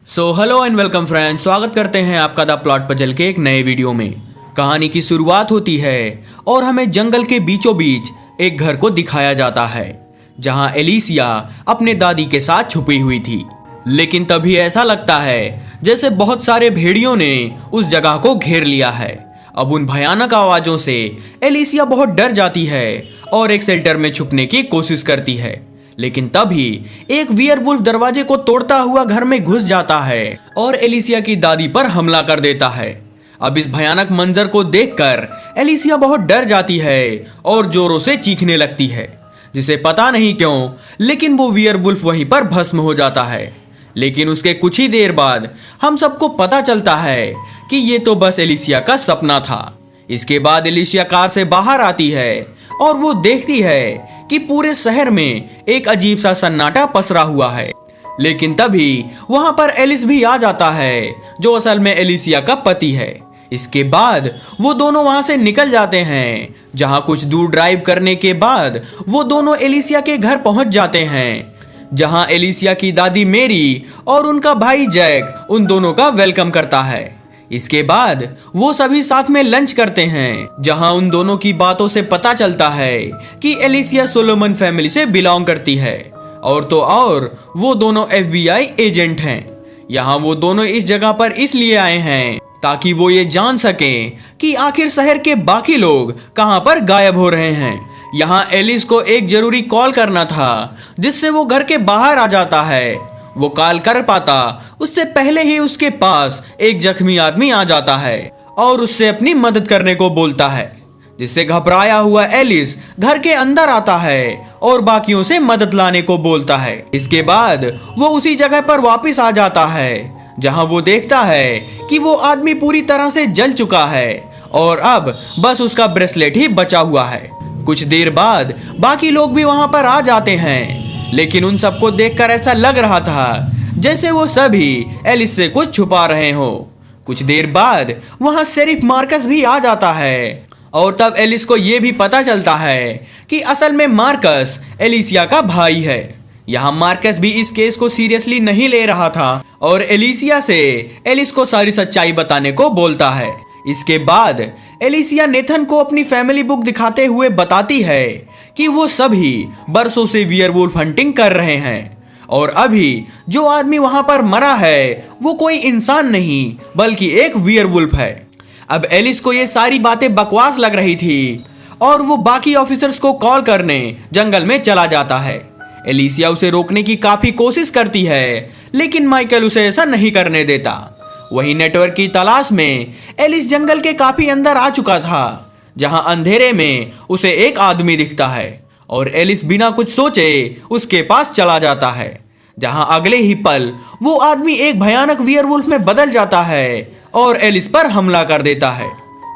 Hello and welcome friends, स्वागत करते हैं आपका द प्लॉट पजल के एक नए वीडियो में। कहानी की शुरुआत होती है और हमें जंगल के बीचों बीच एक घर को दिखाया जाता है जहां एलिसिया अपने दादी के साथ छुपी हुई थी। लेकिन तभी ऐसा लगता है जैसे बहुत सारे भेड़ियों ने उस जगह को घेर लिया है। अब उन भयानक आवाजों से एलिसिया बहुत डर जाती है और एक शेल्टर में छुपने की कोशिश करती है। लेकिन तभी एक वियरवुल्फ दरवाजे को तोड़ता हुआ घर में घुस जाता है और एलिसिया की दादी पर हमला कर देता है। अब इस भयानक मंजर को देखकर एलिसिया बहुत डर जाती है और जोरों से चीखने लगती है, जिसे पता नहीं क्यों लेकिन वो वियरवुल्फ वहीं पर भस्म हो जाता है। लेकिन उसके कुछ ही देर बाद हम सबको पता चलता है कि ये तो बस एलिसिया का सपना था। इसके बाद एलिसिया कार से बाहर आती है और वो देखती है कि पूरे शहर में एक अजीब सा सन्नाटा पसरा हुआ है। लेकिन तभी वहां पर एलिस भी आ जाता है, जो असल में एलिसिया का पति है। इसके बाद वो दोनों वहां से निकल जाते हैं, जहां कुछ दूर ड्राइव करने के बाद वो दोनों एलिसिया के घर पहुंच जाते हैं, जहां एलिसिया की दादी मेरी और उनका भाई जैक उन दोनों का वेलकम करता है। इसके बाद वो सभी साथ में लंच करते हैं, जहां उन दोनों की बातों से पता चलता है कि एलिसिया सोलोमन फैमिली से बिलोंग करती है। और तो और वो दोनों FBI एजेंट हैं। यहाँ वो दोनों इस जगह पर इसलिए आए हैं ताकि वो ये जान सकें कि आखिर शहर के बाकी लोग कहाँ पर गायब हो रहे हैं। यहाँ एलिस को एक जरूरी कॉल करना था, जिससे वो घर के बाहर आ जाता है। वो कॉल कर पाता उससे पहले ही उसके पास एक जख्मी आदमी आ जाता है और उससे अपनी मदद करने को बोलता है, जिससे घबराया हुआ एलिस घर के अंदर आता है और बाकियों से मदद लाने को बोलता है। इसके बाद वो उसी जगह पर वापस आ जाता है जहां वो देखता है कि वो आदमी पूरी तरह से जल चुका है और अब बस उसका ब्रेसलेट ही बचा हुआ है। कुछ देर बाद बाकी लोग भी वहां पर आ जाते हैं, लेकिन उन सबको देखकर ऐसा लग रहा था जैसे वो सभी एलिस से कुछ छुपा रहे हो। कुछ देर बाद वहां शेरिफ मार्कस भी आ जाता है और तब एलिस को ये भी पता चलता है कि असल में मार्कस एलिसिया का भाई है। यहाँ मार्कस भी इस केस को सीरियसली नहीं ले रहा था और एलिसिया से एलिस को सारी सच्चाई बताने को बोलता है। इसके बाद एलिसिया नेथन को अपनी फैमिली बुक दिखाते हुए बताती है कि वो सभी बरसों से वियरवुल्फ हंटिंग कर रहे हैं और अभी जो आदमी वहां पर मरा है वो कोई इंसान नहीं बल्कि एक वियरवुल्फ है। अब एलिस को ये सारी बातें बकवास लग रही थी और वो बाकी ऑफिसर्स को कॉल करने जंगल में चला जाता है। एलिसिया उसे रोकने की काफी कोशिश करती है, लेकिन माइकल उसे ऐसा नहीं करने देता। वही नेटवर्क की तलाश में एलिस जंगल के काफी अंदर आ चुका था, जहां अंधेरे में उसे एक आदमी दिखता है और एलिस बिना कुछ सोचे उसके पास चला जाता है, जहां अगले ही पल वो आदमी एक भयानक वियरवुल्फ में बदल जाता है और एलिस पर हमला कर देता है।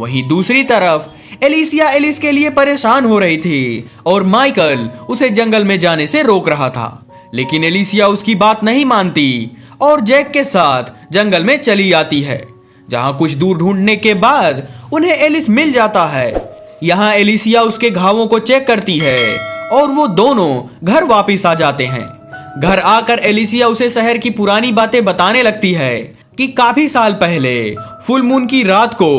वहीं दूसरी तरफ एलिसिया एलिस के लिए परेशान हो रही थी और माइकल उसे जंगल में जाने से रोक रहा था, लेकिन एलिसिया उसकी बात नहीं मानती और जैक के साथ जंगल में चली आती है, जहां कुछ दूर ढूंढने के बाद उन्हें एलिस मिल जाता है। यहाँ एलिसिया उसके घावों को चेक करती है और वो दोनों घर वापस आ जाते हैं। घर आकर एलिसिया उसे शहर की पुरानी बातें बताने लगती है कि काफी साल पहले फुल मून की रात को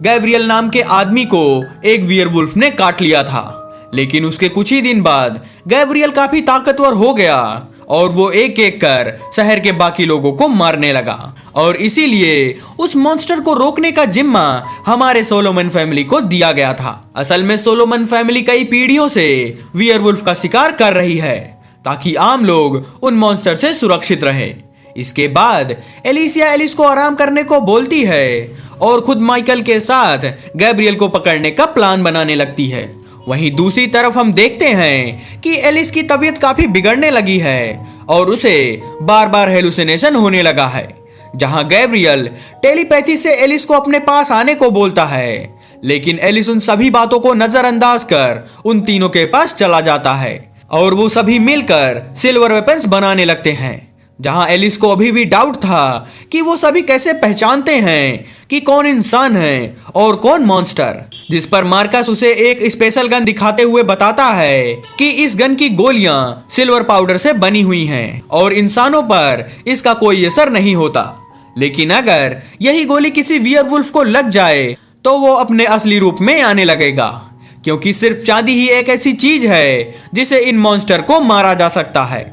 गैब्रियल नाम के आदमी को एक वियरवुल्फ ने काट लिया था। लेकिन उसके कुछ ही दिन बाद गैब्रियल काफी ताकतवर हो गया और वो एक एक कर शहर के बाकी लोगों को मारने लगा और इसीलिए उस मॉन्स्टर को रोकने का जिम्मा हमारे सोलोमन फैमिली को दिया गया था। असल में सोलोमन फैमिली कई पीढ़ियों से वियरवुल्फ का शिकार कर रही है ताकि आम लोग उन मॉन्स्टर से सुरक्षित रहे। इसके बाद एलिसिया एलिस को आराम करने को बोलती है और खुद माइकल के साथ गैब्रियल को पकड़ने का प्लान बनाने लगती है। वहीं दूसरी तरफ हम देखते हैं कि एलिस की तबीयत काफी बिगड़ने लगी है और उसे बार बार हेलुसिनेशन होने लगा है, जहां गैब्रियल टेलीपैथी से एलिस को अपने पास आने को बोलता है, लेकिन एलिस उन सभी बातों को नजरअंदाज कर उन तीनों के पास चला जाता है और वो सभी मिलकर सिल्वर वेपन्स बनाने लगते हैं, जहां एलिस को अभी भी डाउट था कि वो सभी कैसे पहचानते हैं कि कौन इंसान है और कौन मॉन्स्टर। जिस पर मार्कस उसे एक स्पेशल गन दिखाते हुए बताता है कि इस गन की गोलियां सिल्वर पाउडर से बनी हुई हैं और इंसानों पर इसका कोई असर नहीं होता, लेकिन अगर यही गोली किसी वियरवुल्फ को लग जाए तो वो अपने असली रूप में आने लगेगा, क्योंकि सिर्फ चांदी ही एक ऐसी चीज है जिसे इन मॉन्स्टर को मारा जा सकता है।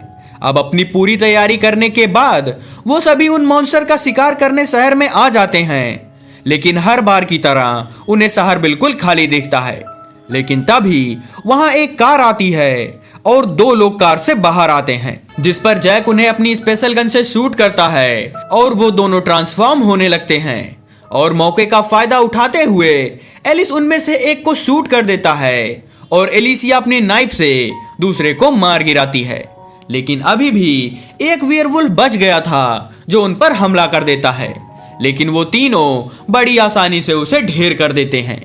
अब अपनी पूरी तैयारी करने के बाद वो सभी उन मॉन्स्टर का शिकार करने शहर में आ जाते हैं, लेकिन हर बार की तरह उन्हें शहर बिल्कुल खाली दिखता है। लेकिन तभी वहां एक कार आती है और दो लोग कार से बाहर आते हैं, जिस पर जैक उन्हें अपनी स्पेशल गन से शूट करता है और वो दोनों ट्रांसफॉर्म होने लगते हैं। और मौके का फायदा उठाते हुए एलिस उनमें से एक को शूट कर देता है और एलिसिया अपने नाइफ से दूसरे को मार गिराती है। लेकिन अभी भी एक वियरवुल्फ बच गया था जो उन पर हमला कर देता है, लेकिन वो तीनों बड़ी आसानी से उसे ढेर कर देते हैं।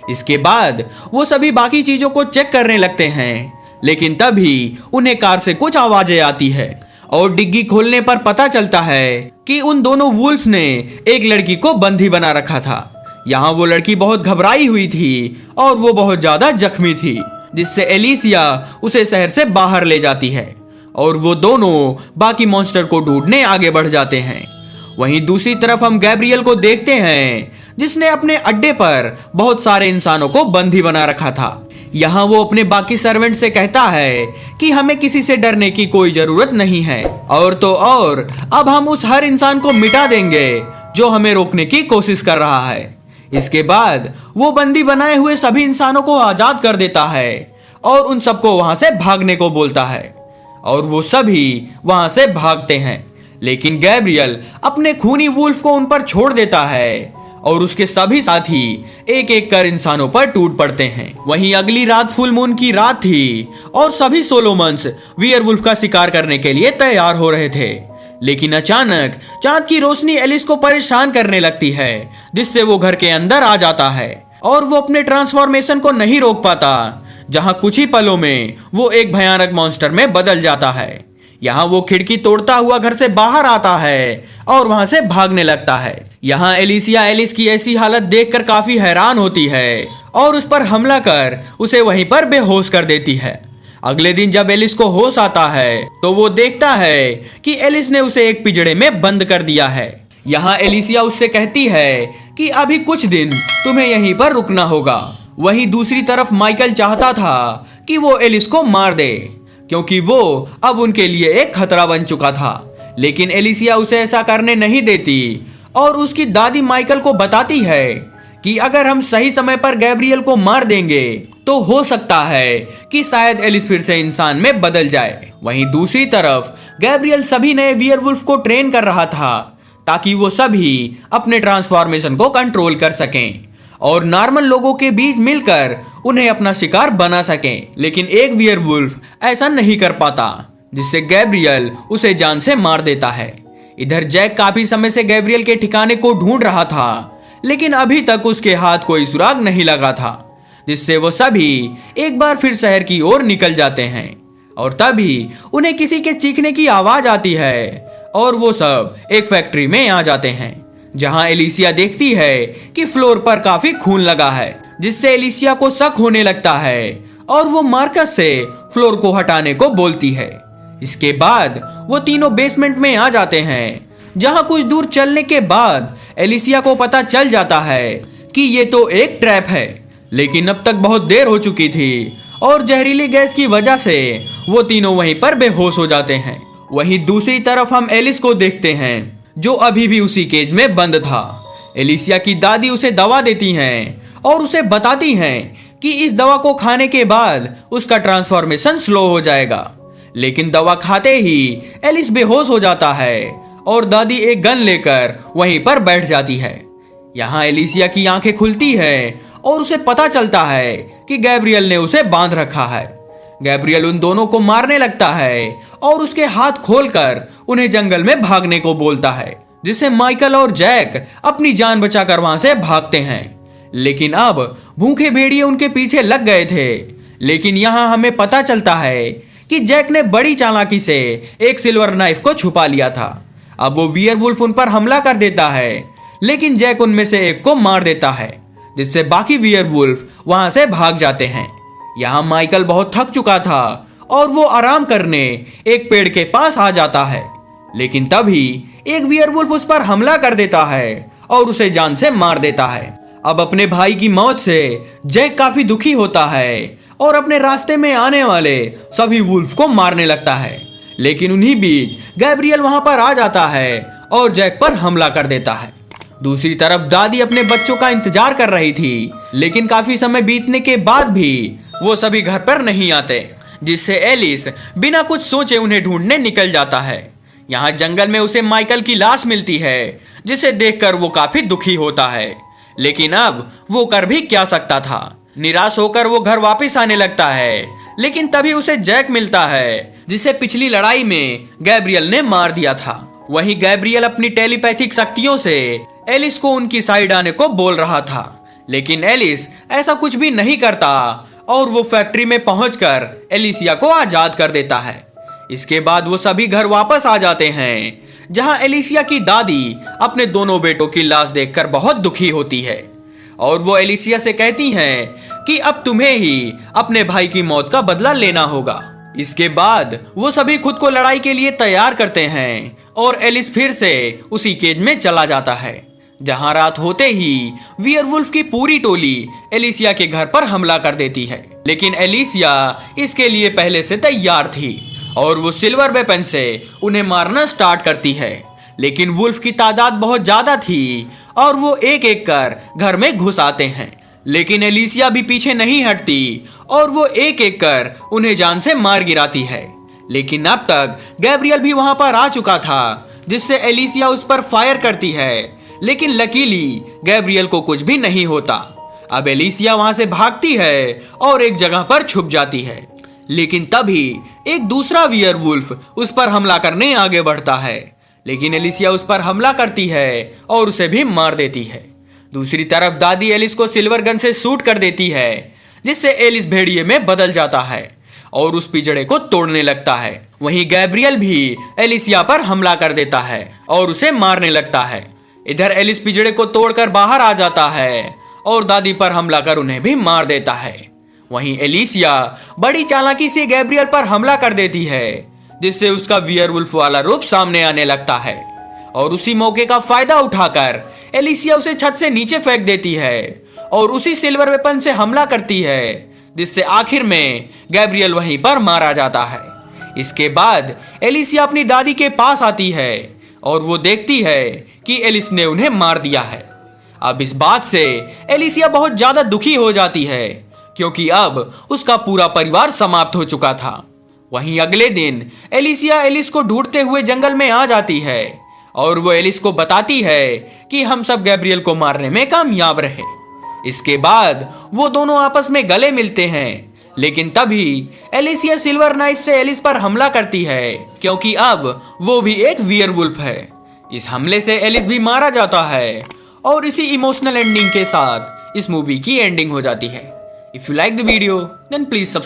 इसके बाद वो सभी बाकी चीजों को चेक करने लगते हैं, लेकिन तभी उन्हें कार से कुछ आवाजें आती है और डिग्गी खोलने पर पता चलता है कि उन दोनों वुल्फ ने एक लड़की को बंदी बना रखा था। यहाँ वो लड़की बहुत घबराई हुई थी और वो बहुत ज्यादा जख्मी थी, जिससे एलिसिया उसे शहर से बाहर ले जाती है और वो दोनों बाकी मॉन्स्टर को ढूंढने आगे बढ़ जाते हैं। वहीं दूसरी तरफ हम गैब्रियल को देखते हैं, जिसने अपने अड्डे पर बहुत सारे इंसानों को बंदी बना रखा था। यहाँ वो अपने बाकी सर्वेंट से कहता है कि हमें किसी से डरने की कोई जरूरत नहीं है, और तो और अब हम उस हर इंसान को मिटा देंगे जो हमें रोकने की कोशिश कर रहा है। इसके बाद वो बंदी बनाए हुए सभी इंसानों को आजाद कर देता है और उन सबको वहां से भागने को बोलता है और वो सभी वहां से भागते हैं। लेकिन गैब्रियल अपने खूनी वुल्फ को उन पर छोड़ देता है और उसके सभी साथी एक एक कर इंसानों पर टूट पड़ते हैं। वहीं अगली रात फुल मून की रात थी और सभी सोलोमन्स वियरवुल्फ का शिकार करने के लिए तैयार हो रहे थे, लेकिन अचानक चांद की रोशनी एलिस को परेशान करने लगती है, जिससे वो घर के अंदर आ जाता है और वो अपने ट्रांसफॉर्मेशन को नहीं रोक पाता, जहां कुछ ही पलों में वो एक भयानक मॉन्स्टर में बदल जाता है। यहाँ वो खिड़की तोड़ता हुआ घर से बाहर आता है और वहां से भागने लगता है। यहाँ एलिसिया एलिस की ऐसी हालत देखकर काफी हैरान होती है और उस पर हमला कर उसे वहीं पर बेहोश कर देती है। अगले दिन जब एलिस को होश आता है तो वो देखता है कि एलिस ने उसे एक पिंजड़े में बंद कर दिया है। यहाँ एलिसिया उससे कहती है कि अभी कुछ दिन तुम्हें यहीं पर रुकना होगा। वहीं दूसरी तरफ माइकल चाहता था कि वो एलिस को मार दे, क्योंकि वो अब उनके लिए एक खतरा बन चुका था, लेकिन एलिसिया उसे ऐसा करने नहीं देती और उसकी दादी माइकल को बताती है कि अगर हम सही समय पर गैब्रियल को मार देंगे तो हो सकता है कि शायद एलिस फिर से इंसान में बदल जाए। वहीं दूसरी तरफ गैब्रियल सभी नए वियरवुल्फ को ट्रेन कर रहा था ताकि वो सभी अपने ट्रांसफॉर्मेशन को कंट्रोल कर सकें और नॉर्मल लोगों के बीच मिलकर उन्हें अपना शिकार बना सकें। लेकिन एक वियरवुल्फ ऐसा नहीं कर पाता, जिससे गैब्रियल उसे जान से मार देता है। इधर जैक काफी समय से गैब्रियल के ठिकाने को ढूंढ रहा था, लेकिन अभी तक उसके हाथ कोई सुराग नहीं लगा था, जिससे वो सभी एक बार फिर शहर की ओर निकल जाते हैं। और तभी उन्हें किसी के चीखने की आवाज आती है और वो सब एक फैक्ट्री में आ जाते हैं, जहां एलिसिया देखती है कि फ्लोर पर काफी खून लगा है, जिससे एलिसिया को शक होने लगता है और वो मार्कस से फ्लोर को हटाने को बोलती है। इसके बाद वो तीनों बेसमेंट में आ जाते हैं, जहां कुछ दूर चलने के बाद एलिसिया को पता चल जाता है कि ये तो एक ट्रैप है, लेकिन अब तक बहुत देर हो चुकी थी और जहरीली गैस की वजह से वो तीनों वहीं पर बेहोश हो जाते हैं। वहीं दूसरी तरफ हम एलिस को देखते हैं, जो अभी भी उसी केज में बंद था। एलिसिया की दादी उसे दवा देती हैं और उसे बताती हैं कि इस दवा को खाने के बाद उसका ट्रांसफॉर्मेशन स्लो हो जाएगा, लेकिन दवा खाते ही एलिस बेहोश हो जाता है और दादी एक गन लेकर वहीं पर बैठ जाती है। यहाँ एलिसिया की आंखें खुलती है और उसे पता चलता है कि गैब्रियल ने उसे बांध रखा है। गैब्रियल उन दोनों को मारने लगता है और उसके हाथ खोलकर उन्हें जंगल में भागने को बोलता है, जिससे माइकल और जैक अपनी जान बचाकर वहां से भागते हैं। लेकिन अब भूखे भेड़िए उनके पीछे लग गए थे। लेकिन यहाँ हमें पता चलता है कि जैक ने बड़ी चालाकी से एक सिल्वर नाइफ को छुपा लिया था। अब वो वियरवुल्फ उन पर हमला कर देता है, लेकिन जैक उनमें से एक को मार देता है, जिससे बाकी वियरवुल्फ वहां से भाग जाते हैं। यहाँ माइकल बहुत थक चुका था और वो आराम करने एक पेड़ के पास आ जाता है, लेकिन तभी एक वियरवुल्फ उस पर हमला कर देता है और उसे जान से मार देता है। अब अपने भाई की मौत से जैक काफी दुखी होता है और अपने रास्ते में आने वाले सभी वुल्फ को मारने लगता है, लेकिन उन्हीं बीच गैब्रियल वहां पर आ जाता है और जैक पर हमला कर देता है। दूसरी तरफ दादी अपने बच्चों का इंतजार कर रही थी, लेकिन काफी समय बीतने के बाद भी वो सभी घर पर नहीं आते, जिससे एलिस बिना कुछ सोचे उन्हें ढूंढने निकल जाता है। यहाँ जंगल में उसे माइकल की लाश मिलती है, जिसे देखकर वो काफी दुखी होता है, लेकिन अब वो कर भी क्या सकता था। निराश होकर वो घर वापस आने लगता है, लेकिन तभी उसे जैक मिलता है, जिसे पिछली लड़ाई में गैब्रियल ने मार दिया था। वहीं गैब्रियल अपनी टेलीपैथिक शक्तियों से एलिस को उनकी साइड आने को बोल रहा था, लेकिन एलिस ऐसा कुछ भी नहीं करता और वो फैक्ट्री में पहुंचकर एलिसिया को आजाद कर देता है। इसके बाद वो सभी घर वापस आ जाते हैं, जहां एलिसिया की दादी अपने दोनों बेटों की लाश देखकर बहुत दुखी होती है और वो एलिसिया से कहती हैं कि अब तुम्हें ही अपने भाई की मौत का बदला लेना होगा। इसके बाद वो सभी खुद को लड़ाई के लिए तैयार करते हैं और एलिस फिर से उसी केज में चला जाता है, जहां रात होते ही वियरवुल्फ की पूरी टोली एलिसिया के घर पर हमला कर देती है। लेकिन एलिसिया इसके लिए पहले से तैयार थी और वो सिल्वर वेपन से उन्हें मारना स्टार्ट करती है, लेकिन वुल्फ की तादाद बहुत ज्यादा थी और वो एक एक कर घर में घुस आते हैं। लेकिन एलिसिया भी पीछे नहीं हटती और वो एक एक कर उन्हें जान से मार गिराती है। लेकिन अब तक गैब्रियल भी वहां पर आ चुका था, जिससे एलिसिया उस पर फायर करती है, लेकिन लकीली गैब्रियल को कुछ भी नहीं होता। अब एलिसिया वहां से भागती है और एक जगह पर छुप जाती है, लेकिन तभी एक दूसरा वियरवुल्फ उस पर हमला करने आगे बढ़ता है, लेकिन एलिसिया उस पर हमला करती है और उसे भी मार देती है। दूसरी तरफ दादी एलिस को सिल्वर गन से शूट कर देती है, जिससे एलिस भेड़िए में बदल जाता है और उस पिंजड़े को तोड़ने लगता है। वहीं गैब्रियल भी एलिसिया पर हमला कर देता है और उसे मारने लगता है। इधर एलिस पिंजड़े को तोड़कर बाहर आ जाता है और दादी पर हमला कर उन्हें भी मार देता है। वहीं एलिसिया बड़ी चालाकी से गैब्रियल पर हमला कर देती है, जिससे उसका वियरवुल्फ वाला रूप सामने आने लगता है और उसी मौके का फायदा उठाकर एलिसिया उसे छत से नीचे फेंक देती है और उसी सिल्वर वेपन से हमला करती है, जिससे आखिर में गैब्रियल वहीं पर मारा जाता है। इसके बाद एलिसिया अपनी दादी के पास आती है और वो देखती है कि एलिस ने उन्हें मार दिया है। अब इस बात से एलिसिया बहुत ज्यादा दुखी हो जाती है, क्योंकि अब उसका पूरा परिवार समाप्त हो चुका था। वहीं अगले दिन एलिसिया एलिस को ढूंढते हुए जंगल में आ जाती है और वो एलिस को बताती है कि हम सब गैब्रियल को मारने में कामयाब रहे। इसके बाद वो दोनों आपस में गले मिलते हैं, लेकिन तभी एलिसिया सिल्वर नाइफ से एलिस पर हमला करती है, क्योंकि अब वो भी एक वियरवुल्फ है। इस हमले से एलिस भी मारा जाता है और इसी इमोशनल एंडिंग के साथ इस मूवी की एंडिंग हो जाती है। If you like the video then please subscribe.